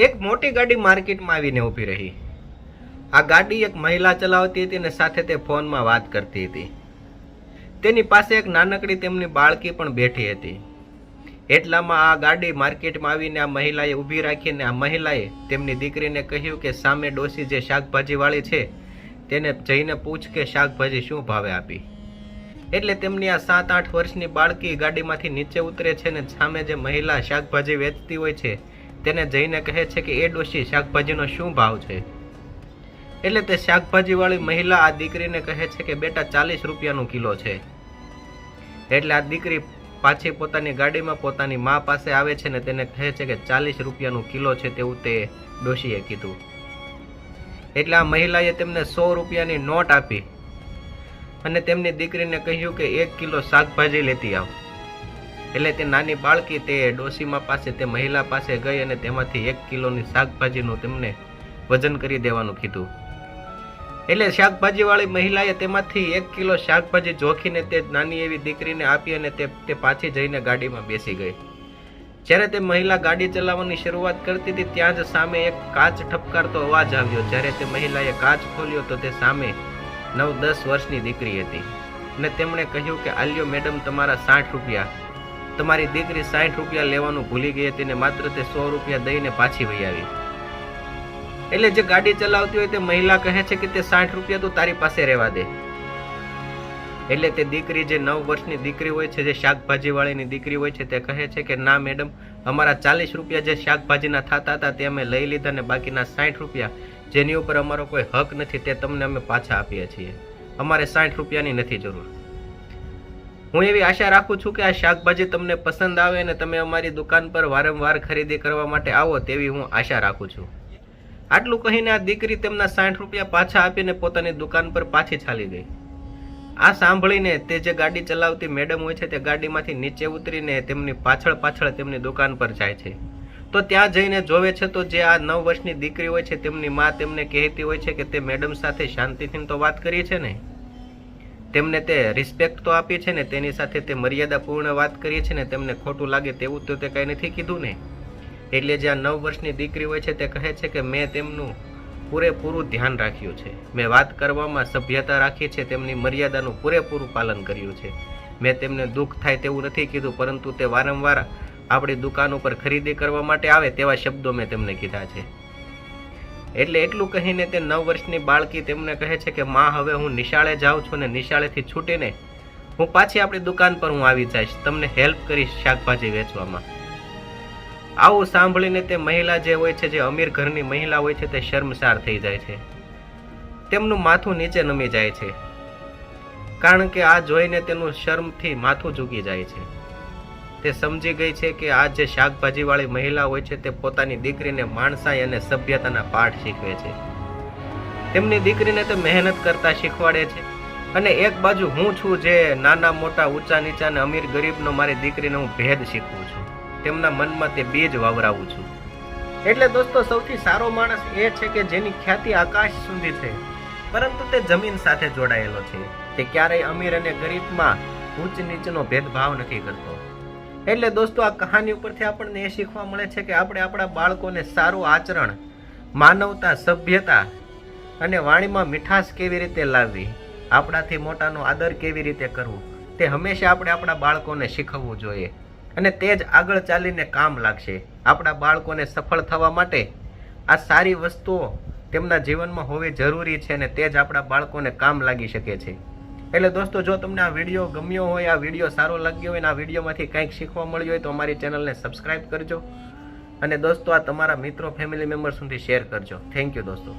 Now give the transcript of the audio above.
એક મોટી ગાડી માર્કેટમાં આવીને ઊભી રહી। આ ગાડી એક મહિલા ચલાવતી હતી અને સાથે તે ફોનમાં વાત કરતી હતી। તેની પાસે એક નાનકડી તેમની બાળકી પણ બેઠી હતી। એટલામાં આ ગાડી માર્કેટમાં આવીને આ મહિલાએ ઊભી રાખીને આ મહિલાએ તેમની દીકરીને કહ્યું કે સામે ડોસી જે શાકભાજીવાળી છે તેને જઈને પૂછ કે શાકભાજી શું ભાવે આપી। એટલે તેમની આ 7-8 વર્ષની બાળકી ગાડીમાંથી નીચે ઉતરે છે અને સામે જે મહિલા શાકભાજી વેચતી હોય છે તેને જઈને કહે છે કે એ ડોશી શાકભાજીનો શું ભાવ છે। એટલે તે શાકભાજીવાળી મહિલા આ દીકરીને કહે છે કે બેટા 40 રૂપિયાનો કિલો છે। એટલે આ દીકરી પાછી પોતાની ગાડીમાં પોતાની મા પાસે આવે છે ને તેને કહે છે કે 40 રૂપિયાનો કિલો છે તેવું તે ડોશીએ કીધું। એટલે આ મહિલાએ તેમને 100 રૂપિયાની નોટ આપી અને તેમની દીકરીને કહ્યું કે 1 કિલો શાકભાજી લેતી આવ। એટલે તે નાની બાળકી તે ડોશીમા પાસે તે મહિલા પાસે ગઈ અને તેમાંથી 1 કિલોની શાકભાજીનું તેમને વજન કરી દેવાનું કીધું। એટલે શાકભાજીવાળી મહિલાએ તેમાંથી 1 કિલો શાકભાજી જોખીને તે નાની એવી દીકરીને આપી અને તે પાછી જઈને ગાડીમાં બેસી ગઈ। જ્યારે તે મહિલા ગાડી ચલાવવાની શરૂઆત કરતી હતી ત્યાં જ સામે એક કાચ ઠપકારતો અવાજ આવ્યો। જ્યારે તે મહિલાએ કાચ ખોલ્યો તો તે સામે 9-10 વર્ષની દીકરી હતી અને તેમણે કહ્યું કે આલ્યો મેડમ તમારા 60 રૂપિયા। તમારી દીકરી 60 રૂપિયા લેવાનું ભૂલી ગઈ હતી ને માત્ર તે 100 રૂપિયા દઈને પાછી વહી આવી। એટલે જે ગાડી ચલાવતી હોય તે મહિલા કહે છે કે તે 60 રૂપિયા તો તારી પાસે રહેવા દે। એટલે તે દીકરી જે 9 વર્ષની દીકરી હોય છે જે શાકભાજી વાળીની દીકરી હોય છે તે કહે છે કે ના મેડમ અમારા 40 રૂપિયા જે શાકભાજીના થતા હતા તે અમે લઈ લીધા ને બાકીના 60 રૂપિયા જેની ઉપર અમારો કોઈ હક નથી તે તમને અમે પાછા આપીએ છીએ। અમારે 60 રૂપિયાની નથી જરૂર। હું એવી આશા રાખું છું કે આ શાકભાજી તમને પસંદ આવે અને તમે અમારી દુકાન પર વારંવાર ખરીદી કરવા માટે આવો તેવી હું આશા રાખું છું। આટલું કહીને આ દીકરી તેમના 60 રૂપિયા પાછા આપીને પોતાની દુકાન પર પાછી ચાલી ગઈ। આ સાંભળીને તે જે ગાડી ચલાવતી મેડમ હોય છે તે ગાડીમાંથી નીચે ઉતરીને તેમની પાછળ તેમની દુકાન પર જાય છે। તો ત્યાં જઈને જોવે છે તો જે આ 9 વર્ષની દીકરી હોય છે તેમની માં તેમને કહેતી હોય છે કે તે મેડમ સાથે શાંતિથી તો વાત કરી છે ને, તેમને તે રિસ્પેક્ટ તો આપી છે ને, તેની સાથે તે મર્યાદાપૂર્ણ વાત કરી છે ને, તેમને ખોટું લાગે તેવું તો તે કંઈ નથી કીધું ને। એટલે જે આ 9 વર્ષની દીકરી હોય છે તે કહે છે કે મેં તેમનું પૂરેપૂરું ધ્યાન રાખ્યું છે, મેં વાત કરવામાં સભ્યતા રાખી છે, તેમની મર્યાદાનું પૂરેપૂરું પાલન કર્યું છે, મેં તેમને દુઃખ થાય તેવું નથી કીધું, પરંતુ તે વારંવાર આપણી દુકાન ઉપર ખરીદી કરવા માટે આવે તેવા શબ્દો મેં તેમને કીધા છે। એટલે એટલું કહીને તે 9 વર્ષની બાળકી તેમને કહે છે કે માં હવે હું નિશાળે જાઉં છું ને નિશાળેથી છૂટીને હું પાછી આપણી દુકાન પર હું આવી જઈશ, તમને હેલ્પ કરીશ શાકભાજી વેચવામાં। આવું સાંભળીને તે મહિલા જે હોય છે જે અમીર ઘરની મહિલા હોય છે તે શર્મસાર થઈ જાય છે, તેમનું માથું નીચે નમી જાય છે, કારણ કે આ જોઈને તેનું શર્મથી માથું ઝૂકી જાય છે। તે સમજી ગઈ છે કે આ જે શાકભાજીવાળી મહિલા હોય છે તે પોતાની દીકરીને માણસાઈ અને સભ્યતાના પાઠ શીખવે છે। તેમની દીકરીને તે મહેનત કરતા શીખવાડે છે અને એક બાજુ હું છું જે નાના મોટા ઊંચા નીચા અને અમીર ગરીબનો મારી દીકરીને હું ભેદ શીખવું છું, તેમના મનમાં તે બીજ વાવરાવું છું। એટલે દોસ્તો સૌથી સારો માણસ એ છે કે જેની ખ્યાતિ આકાશ સુધી છે પરંતુ તે જમીન સાથે જોડાયેલો છે, તે ક્યારેય અમીર અને ગરીબમાં ઊંચ નીચનો ભેદભાવ નથી કરતો। એટલે દોસ્તો આ કહાની ઉપરથી આપણને એ શીખવા મળે છે કે આપણે આપણા બાળકોને સારું આચરણ, માનવતા, સભ્યતા અને વાણીમાં મીઠાશ કેવી રીતે લાવવી, આપણાથી મોટાનો આદર કેવી રીતે કરવું તે હંમેશા આપણે આપણા બાળકોને શીખવવું જોઈએ અને તે જ આગળ ચાલીને કામ લાગશે। આપણા બાળકોને સફળ થવા માટે આ સારી વસ્તુઓ તેમના જીવનમાં હોવી જરૂરી છે અને તે જ આપણા બાળકોને કામ લાગી શકે છે। એટલે દોસ્તો જો તમને આ વિડીયો ગમ્યો હોય, આ વિડીયો સારો લાગ્યો હોય અને આ વિડીયોમાંથી કંઈક શીખવા મળ્યું હોય તો અમારી ચેનલને સબસ્ક્રાઈબ કરજો અને દોસ્તો આ તમારા મિત્રો ફેમિલી મેમ્બર સુધી શેર કરજો। થેન્ક યુ દોસ્તો।